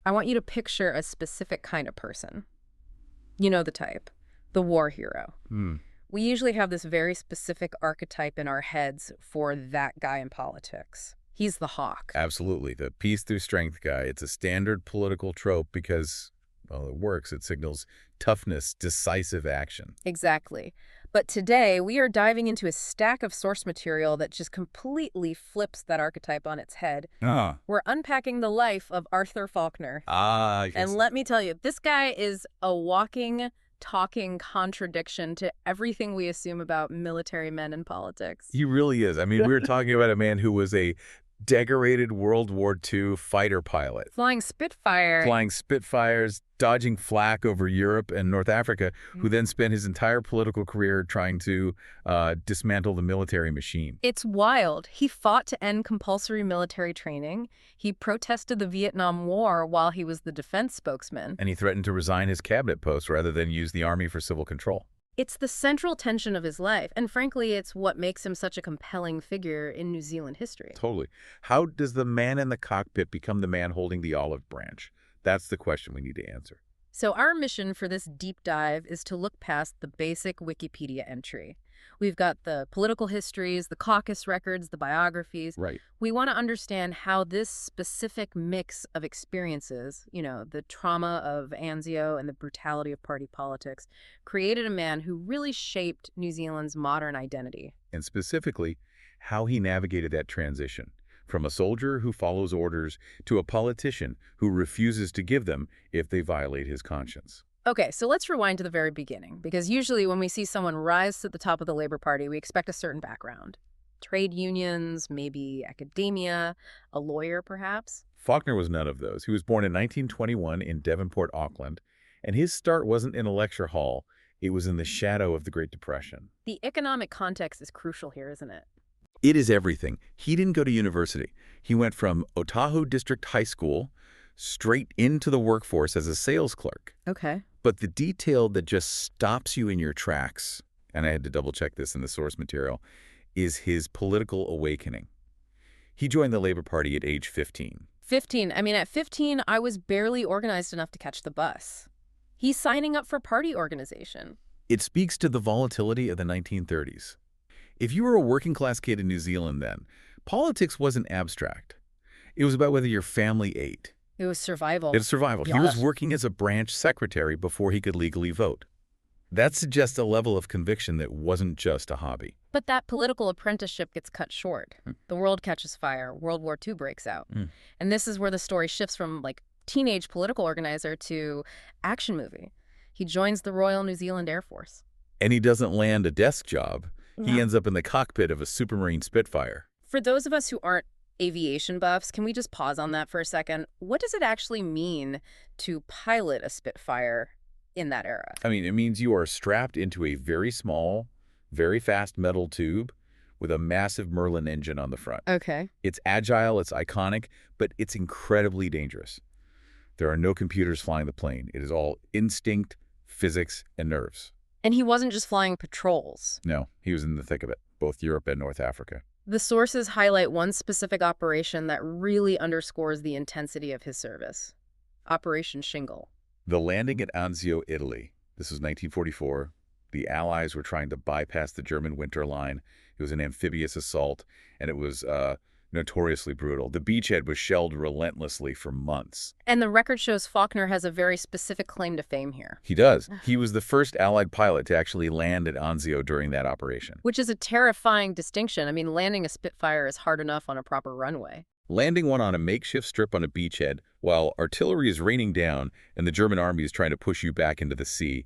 I want you to picture a specific kind of person. You know the type, the war hero. We usually have this very specific archetype in our heads for that guy in politics. He's the hawk. Absolutely. The peace through strength guy. It's a standard political trope because, well, it works. It signals toughness, decisive action. Exactly. But today, we are diving into a stack of source material that just completely flips that archetype on its head. We're unpacking the life of Arthur Faulkner. And let me tell you, this guy is a walking, talking contradiction to everything we assume about military men in politics. He really is. I mean, we were talking about a man who was a decorated World War II fighter pilot. Flying Spitfires, dodging flak over Europe and North Africa, who then spent his entire political career trying to dismantle the military machine. It's wild. He fought to end compulsory military training. He protested the Vietnam War while he was the defense spokesman. And he threatened to resign his cabinet post rather than use the army for civil control. It's the central tension of his life, and frankly, it's what makes him such a compelling figure in New Zealand history. Totally. How does the man in the cockpit become the man holding the olive branch? That's the question we need to answer. So our mission for this deep dive is to look past the basic Wikipedia entry. We've got the political histories, the caucus records, the biographies. Right. We want to understand how this specific mix of experiences, the trauma of Anzio and the brutality of party politics, created a man who really shaped New Zealand's modern identity. And specifically, how he navigated that transition from a soldier who follows orders to a politician who refuses to give them if they violate his conscience. Okay, so let's rewind to the very beginning, because usually when we see someone rise to the top of the Labour Party, we expect a certain background. Trade unions, maybe academia, a lawyer perhaps. Faulkner was none of those. He was born in 1921 in Devonport, Auckland, and his start wasn't in a lecture hall. It was in the shadow of the Great Depression. The economic context is crucial here, isn't it? It is everything. He didn't go to university. He went from Otahu District High School straight into the workforce as a sales clerk. Okay. But the detail that just stops you in your tracks, and I had to double-check this in the source material, is his political awakening. He joined the Labour Party at age 15. 15. I mean, at 15, I was barely organized enough to catch the bus. He's signing up for party organization. It speaks to the volatility of the 1930s. If you were a working-class kid in New Zealand then, politics wasn't abstract. It was about whether your family ate. It was survival. It's survival. Yes. He was working as a branch secretary before he could legally vote. That suggests a level of conviction that wasn't just a hobby. But that political apprenticeship gets cut short. The world catches fire. World War II breaks out. And this is where the story shifts from, teenage political organizer to action movie. He joins the Royal New Zealand Air Force. And he doesn't land a desk job. He ends up in the cockpit of a Supermarine Spitfire. For those of us who aren't aviation buffs, can we just pause on that for a second? What does it actually mean to pilot a Spitfire in that era? I mean, it means you are strapped into a very small, very fast metal tube with a massive Merlin engine on the front. Okay. It's agile, it's iconic, but it's incredibly dangerous. There are no computers flying the plane. It is all instinct, physics, and nerves. And he wasn't just flying patrols. No, he was in the thick of it, both Europe and North Africa. The sources highlight one specific operation that really underscores the intensity of his service. Operation Shingle. The landing at Anzio, Italy. This was 1944. The Allies were trying to bypass the German winter line. It was an amphibious assault, and it was notoriously brutal. The beachhead was shelled relentlessly for months. And the record shows Faulkner has a very specific claim to fame here. He does. He was the first Allied pilot to actually land at Anzio during that operation. Which is a terrifying distinction. I mean, landing a Spitfire is hard enough on a proper runway. Landing one on a makeshift strip on a beachhead while artillery is raining down and the German army is trying to push you back into the sea,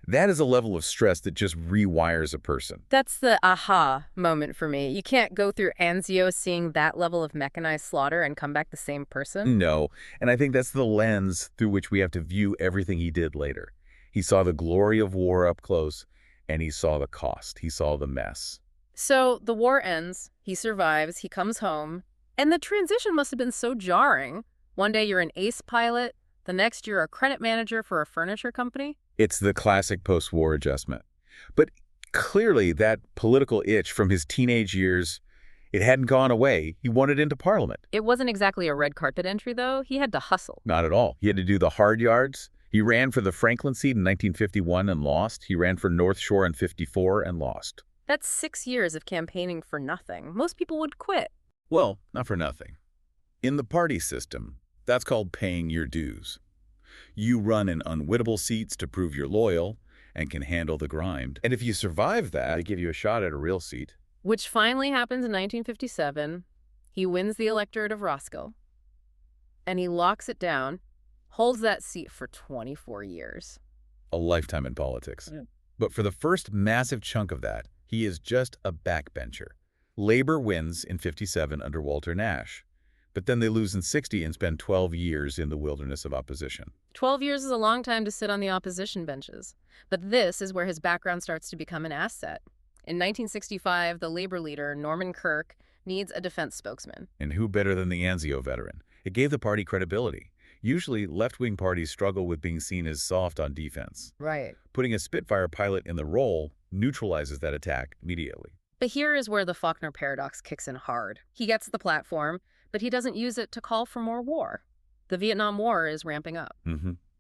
that is a level of stress that just rewires a person. That's the aha moment for me. You can't go through Anzio seeing that level of mechanized slaughter and come back the same person. No, and I think that's the lens through which we have to view everything he did later. He saw the glory of war up close, and he saw the cost. He saw the mess. So the war ends, he survives, he comes home, and the transition must have been so jarring. One day you're an ace pilot, the next you're a credit manager for a furniture company. It's the classic post-war adjustment. But clearly that political itch from his teenage years, It hadn't gone away. He wanted into Parliament. It wasn't exactly a red carpet entry, though. He had to hustle. Not at all. He had to do the hard yards. He ran for the Franklin seat in 1951 and lost. He ran for North Shore in 54 and lost. That's 6 years of campaigning for nothing. Most people would quit. Well, not for nothing. In the party system, that's called paying your dues. You run in unwinnable seats to prove you're loyal and can handle the grind. And if you survive that, they give you a shot at a real seat. Which finally happens in 1957. He wins the electorate of Roskill. And he locks it down, holds that seat for 24 years. A lifetime in politics. Yeah. But for the first massive chunk of that, he is just a backbencher. Labor wins in 57 under Walter Nash. But then they lose in 60 and spend 12 years in the wilderness of opposition. 12 years is a long time to sit on the opposition benches. But this is where his background starts to become an asset. In 1965, the labor leader, Norman Kirk, needs a defense spokesman. And who better than the Anzio veteran? It gave the party credibility. Usually, left-wing parties struggle with being seen as soft on defense. Right. Putting a Spitfire pilot in the role neutralizes that attack immediately. But here is where the Faulkner paradox kicks in hard. He gets the platform, but he doesn't use it to call for more war. The Vietnam War is ramping up.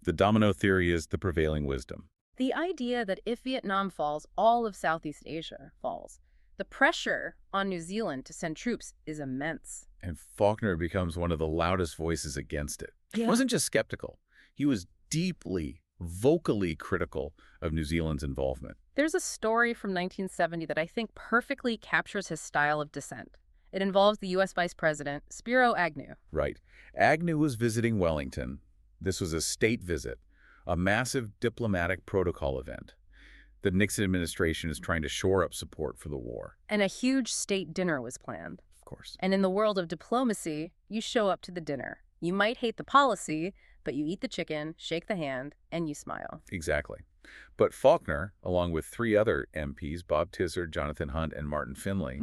The domino theory is the prevailing wisdom. The idea that if Vietnam falls, all of Southeast Asia falls. The pressure on New Zealand to send troops is immense. And Faulkner becomes one of the loudest voices against it. Yeah. He wasn't just skeptical. He was deeply, vocally critical of New Zealand's involvement. There's a story from 1970 that I think perfectly captures his style of dissent. It involves the U.S. Vice President, Spiro Agnew. Right. Agnew was visiting Wellington. This was a state visit, a massive diplomatic protocol event. The Nixon administration is trying to shore up support for the war. And a huge state dinner was planned. Of course. And in the world of diplomacy, you show up to the dinner. You might hate the policy, but you eat the chicken, shake the hand, and you smile. Exactly. But Faulkner, along with 3 other MPs, Bob Tizard, Jonathan Hunt, and Martin Finley,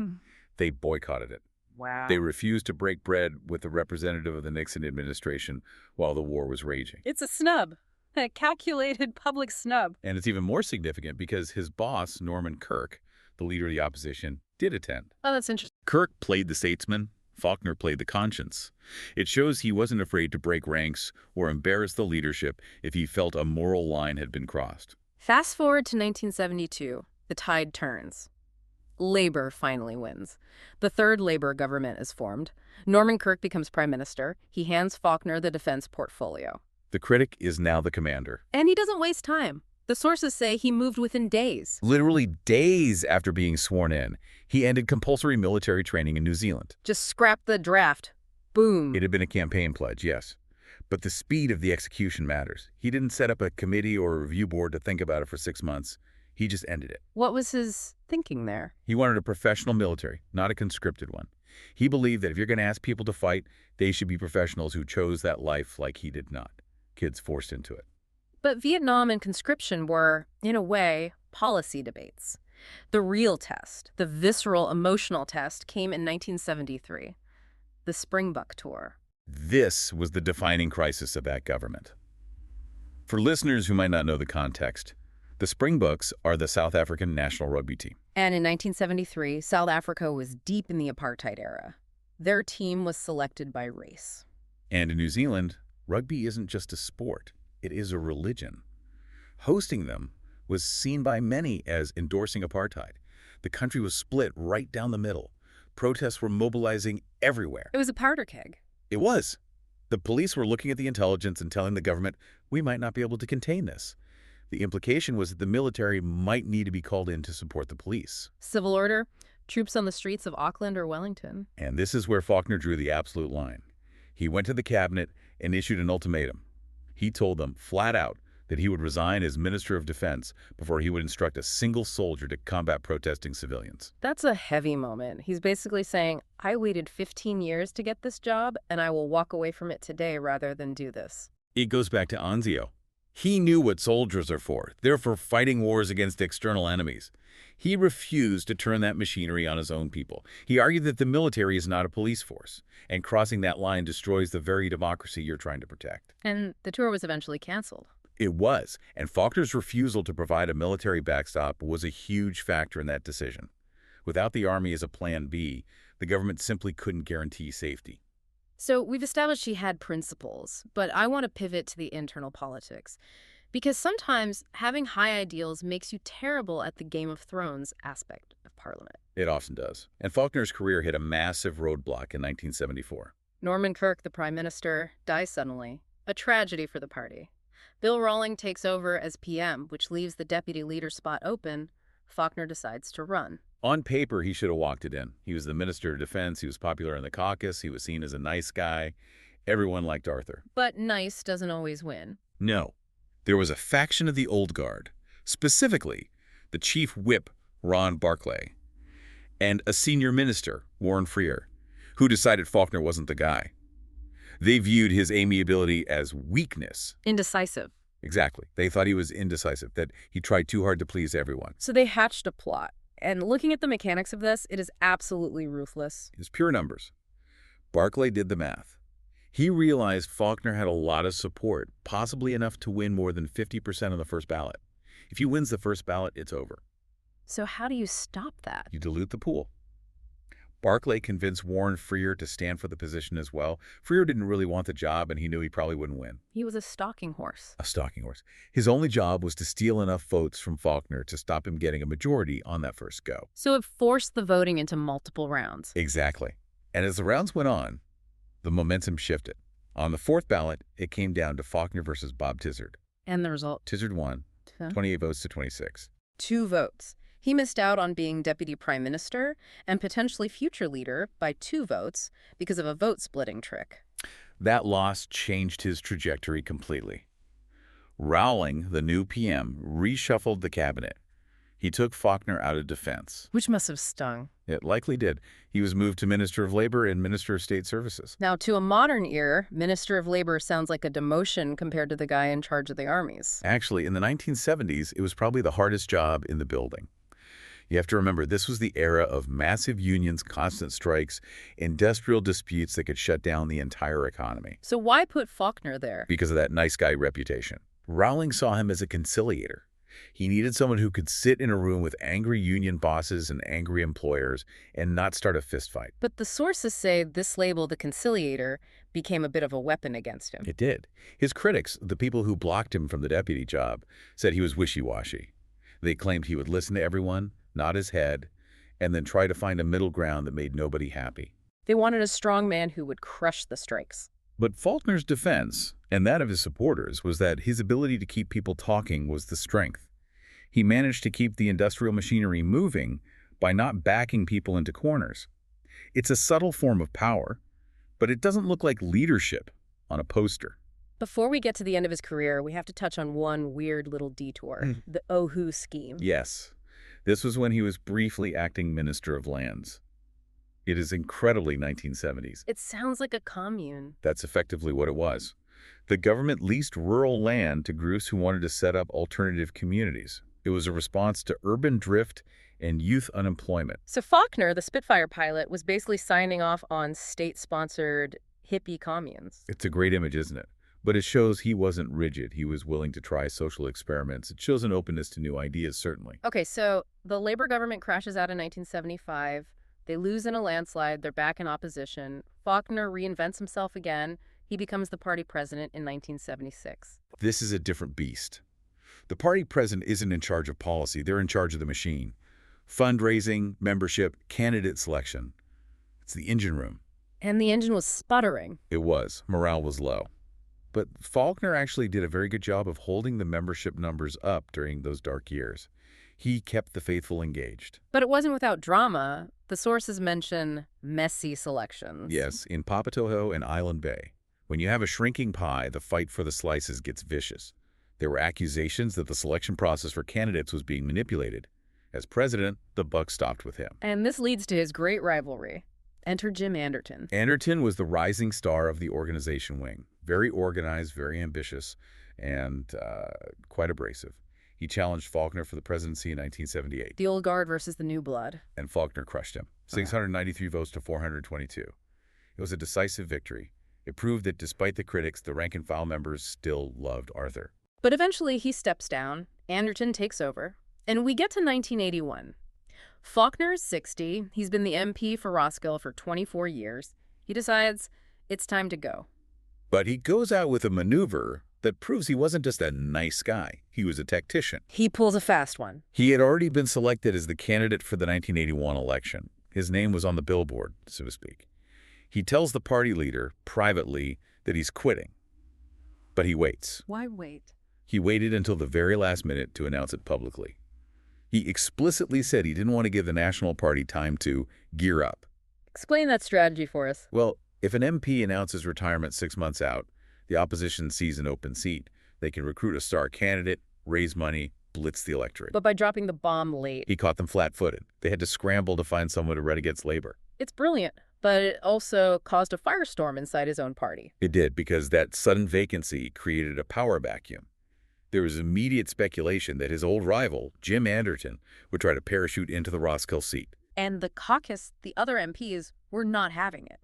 they boycotted it. Wow. They refused to break bread with the representative of the Nixon administration while the war was raging. It's a snub. A calculated public snub. And it's even more significant because his boss, Norman Kirk, the leader of the opposition, did attend. Oh, that's interesting. Kirk played the statesman. Faulkner played the conscience. It shows he wasn't afraid to break ranks or embarrass the leadership if he felt a moral line had been crossed. Fast forward to 1972. The tide turns. Labor finally wins. The third Labor government is formed. Norman Kirk becomes prime minister. He hands Faulkner the defense portfolio. The critic is now the commander. And he doesn't waste time. The sources say he moved within days. Literally days after being sworn in, he ended compulsory military training in New Zealand. Just scrap the draft. Boom. It had been a campaign pledge, yes. But the speed of the execution matters. He didn't set up a committee or a review board to think about it for 6 months. He just ended it. What was his thinking there? He wanted a professional military, not a conscripted one. He believed that if you're going to ask people to fight, they should be professionals who chose that life like he did not. Kids forced into it. But Vietnam and conscription were, in a way, policy debates. The real test, the visceral, emotional test, came in 1973. The Springbok Tour. This was the defining crisis of that government. For listeners who might not know the context, the Springboks are the South African national rugby team. And in 1973, South Africa was deep in the Apartheid era. Their team was selected by race. And in New Zealand, rugby isn't just a sport. It is a religion. Hosting them was seen by many as endorsing apartheid. The country was split right down the middle. Protests were mobilizing everywhere. It was a powder keg. It was. The police were looking at the intelligence and telling the government, we might not be able to contain this. The implication was that the military might need to be called in to support the police. Civil order, troops on the streets of Auckland or Wellington. And this is where Faulkner drew the absolute line. He went to the cabinet and issued an ultimatum. He told them flat out that he would resign as Minister of Defense before he would instruct a single soldier to combat protesting civilians. That's a heavy moment. He's basically saying, I waited 15 years to get this job, and I will walk away from it today rather than do this. It goes back to Anzio. He knew what soldiers are for. They're for fighting wars against external enemies. He refused to turn that machinery on his own people. He argued that the military is not a police force, and crossing that line destroys the very democracy you're trying to protect. And the tour was eventually canceled. It was, and Faulkner's refusal to provide a military backstop was a huge factor in that decision. Without the army as a plan B, The government simply couldn't guarantee safety. So we've established he had principles, but I want to pivot to the internal politics. Because sometimes having high ideals makes you terrible at the Game of Thrones aspect of Parliament. It often does. And Faulkner's career hit a massive roadblock in 1974. Norman Kirk, the prime minister, dies suddenly. A tragedy for the party. Bill Rawling takes over as PM, which leaves the deputy leader spot open. Faulkner decides to run. On paper, he should have walked it in. He was the Minister of Defense. He was popular in the caucus. He was seen as a nice guy. Everyone liked Arthur. But nice doesn't always win. No. There was a faction of the old guard, specifically the chief whip, Ron Barclay, and a senior minister, Warren Freer, who decided Faulkner wasn't the guy. They viewed his amiability as weakness. Indecisive. Exactly. They thought he was indecisive, that he tried too hard to please everyone. So they hatched a plot. And looking at the mechanics of this, it is absolutely ruthless. It's pure numbers. Barclay did the math. He realized Faulkner had a lot of support, possibly enough to win more than 50% on the first ballot. If he wins the first ballot, it's over. So how do you stop that? You dilute the pool. Barclay convinced Warren Freer to stand for the position as well. Freer didn't really want the job, and he knew he probably wouldn't win. He was a stalking horse. A stalking horse. His only job was to steal enough votes from Faulkner to stop him getting a majority on that first go. So it forced the voting into multiple rounds. Exactly. And as the rounds went on, the momentum shifted. On the fourth ballot, it came down to Faulkner versus Bob Tizard. And the result? Tizard won, 28 votes to 26. 2 votes. He missed out on being deputy prime minister and potentially future leader by 2 votes because of a vote-splitting trick. That loss changed his trajectory completely. Rawling, the new PM, reshuffled the cabinet. He took Faulkner out of defense. Which must have stung. It likely did. He was moved to Minister of Labor and Minister of State Services. Now, to a modern ear, Minister of Labor sounds like a demotion compared to the guy in charge of the armies. Actually, in the 1970s, it was probably the hardest job in the building. You have to remember, this was the era of massive unions, constant strikes, industrial disputes that could shut down the entire economy. So why put Faulkner there? Because of that nice guy reputation. Rawling saw him as a conciliator. He needed someone who could sit in a room with angry union bosses and angry employers and not start a fistfight. But the sources say this label, the conciliator, became a bit of a weapon against him. It did. His critics, the people who blocked him from the deputy job, said he was wishy-washy. They claimed he would listen to everyone, nod his head, and then try to find a middle ground that made nobody happy. They wanted a strong man who would crush the strikes. But Faulkner's defense, and that of his supporters, was that his ability to keep people talking was the strength. He managed to keep the industrial machinery moving by not backing people into corners. It's a subtle form of power, but it doesn't look like leadership on a poster. Before we get to the end of his career, we have to touch on one weird little detour, the Oahu scheme. Yes. This was when he was briefly acting Minister of Lands. It is incredibly 1970s. It sounds like a commune. That's effectively what it was. The government leased rural land to groups who wanted to set up alternative communities. It was a response to urban drift and youth unemployment. So Faulkner, the Spitfire pilot, was basically signing off on state-sponsored hippie communes. It's a great image, isn't it? But it shows he wasn't rigid. He was willing to try social experiments. It shows an openness to new ideas, certainly. Okay, so the Labor government crashes out in 1975. They lose in a landslide. They're back in opposition. Faulkner reinvents himself again. He becomes the party president in 1976. This is a different beast. The party president isn't in charge of policy. They're in charge of the machine. Fundraising, membership, candidate selection. It's the engine room. And the engine was sputtering. It was. Morale was low. But Faulkner actually did a very good job of holding the membership numbers up during those dark years. He kept the faithful engaged. But it wasn't without drama. The sources mention messy selections. Yes, in Papatojo and Island Bay. When you have a shrinking pie, the fight for the slices gets vicious. There were accusations that the selection process for candidates was being manipulated. As president, the buck stopped with him. And this leads to his great rivalry. Enter Jim Anderton. Anderton was the rising star of the organization wing. Very organized, very ambitious, and quite abrasive. He challenged Faulkner for the presidency in 1978. The old guard versus the new blood. And Faulkner crushed him. 693 votes to 422. It was a decisive victory. It proved that despite the critics, the rank-and-file members still loved Arthur. But eventually he steps down, Anderton takes over, and we get to 1981. Faulkner is 60. He's been the MP for Roskill for 24 years. He decides it's time to go. But he goes out with a maneuver that proves he wasn't just a nice guy. He was a tactician. He pulls a fast one. He had already been selected as the candidate for the 1981 election. His name was on the billboard, so to speak. He tells the party leader, privately, that he's quitting. But he waits. Why wait? He waited until the very last minute to announce it publicly. He explicitly said he didn't want to give the National Party time to gear up. Explain that strategy for us. Well, if an MP announces retirement 6 months out, the opposition sees an open seat. They can recruit a star candidate, raise money, blitz the electorate. But by dropping the bomb late, he caught them flat-footed. They had to scramble to find someone to red against labor. It's brilliant, but it also caused a firestorm inside his own party. It did, because that sudden vacancy created a power vacuum. There was immediate speculation that his old rival, Jim Anderton, would try to parachute into the Roskill seat. And the caucus, the other MPs, were not having it.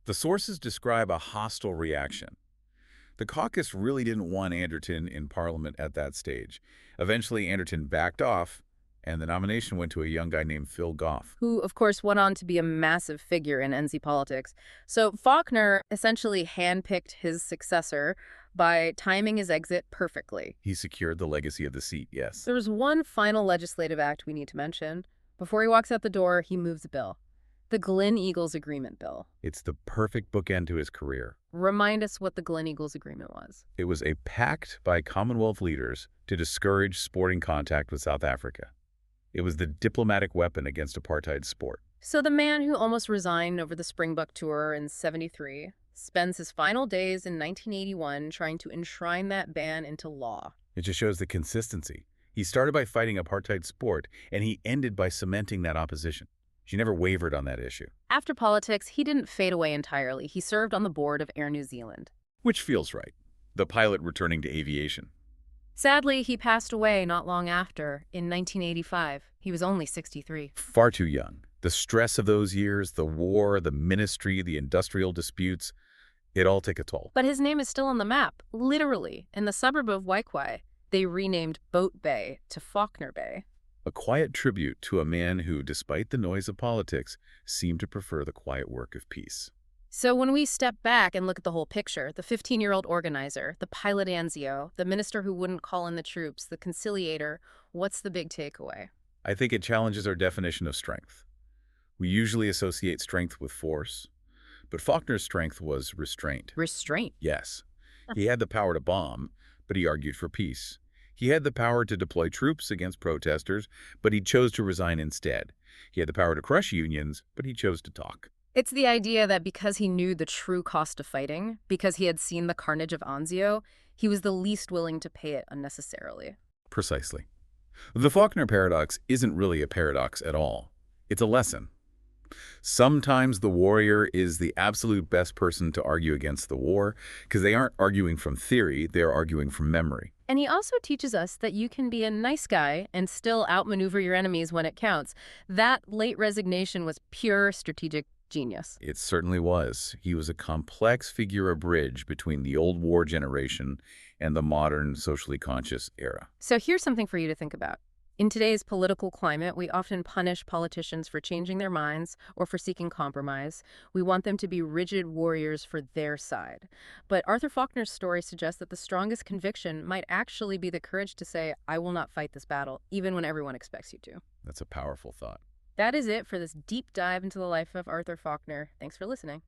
The sources describe a hostile reaction. The caucus really didn't want Anderton in Parliament at that stage. Eventually, Anderton backed off, and the nomination went to a young guy named Phil Goff, who, of course, went on to be a massive figure in NZ politics. So Faulkner essentially handpicked his successor by timing his exit perfectly. He secured the legacy of the seat, yes. There was one final legislative act we need to mention. Before he walks out the door, he moves a bill. The Gleneagles Agreement Bill. It's the perfect bookend to his career. Remind us what the Gleneagles Agreement was. It was a pact by Commonwealth leaders to discourage sporting contact with South Africa. It was the diplomatic weapon against apartheid sport. So the man who almost resigned over the Springbok Tour in '73 spends his final days in 1981 trying to enshrine that ban into law. It just shows the consistency. He started by fighting apartheid sport, and he ended by cementing that opposition. She never wavered on that issue. After politics, he didn't fade away entirely. He served on the board of Air New Zealand. Which feels right. The pilot returning to aviation. Sadly, he passed away not long after, in 1985. He was only 63. Far too young. The stress of those years, the war, the ministry, the industrial disputes, it all took a toll. But his name is still on the map, literally, in the suburb of Waikwa. They renamed Boat Bay to Faulkner Bay. A quiet tribute to a man who, despite the noise of politics, seemed to prefer the quiet work of peace. So when we step back and look at the whole picture, the 15-year-old organizer, the pilot Anzio, the minister who wouldn't call in the troops, the conciliator, what's the big takeaway? I think it challenges our definition of strength. We usually associate strength with force, but Faulkner's strength was restraint. Restraint? Yes. He had the power to bomb, but he argued for peace. He had the power to deploy troops against protesters, but he chose to resign instead. He had the power to crush unions, but he chose to talk. It's the idea that because he knew the true cost of fighting, because he had seen the carnage of Anzio, he was the least willing to pay it unnecessarily. Precisely. The Faulkner paradox isn't really a paradox at all. It's a lesson. Sometimes the warrior is the absolute best person to argue against the war because they aren't arguing from theory, they're arguing from memory. And he also teaches us that you can be a nice guy and still outmaneuver your enemies when it counts. That late resignation was pure strategic genius. It certainly was. He was a complex figure, a bridge between the old war generation and the modern socially conscious era. So here's something for you to think about. In today's political climate, we often punish politicians for changing their minds or for seeking compromise. We want them to be rigid warriors for their side. But Arthur Faulkner's story suggests that the strongest conviction might actually be the courage to say, I will not fight this battle, even when everyone expects you to. That's a powerful thought. That is it for this deep dive into the life of Arthur Faulkner. Thanks for listening.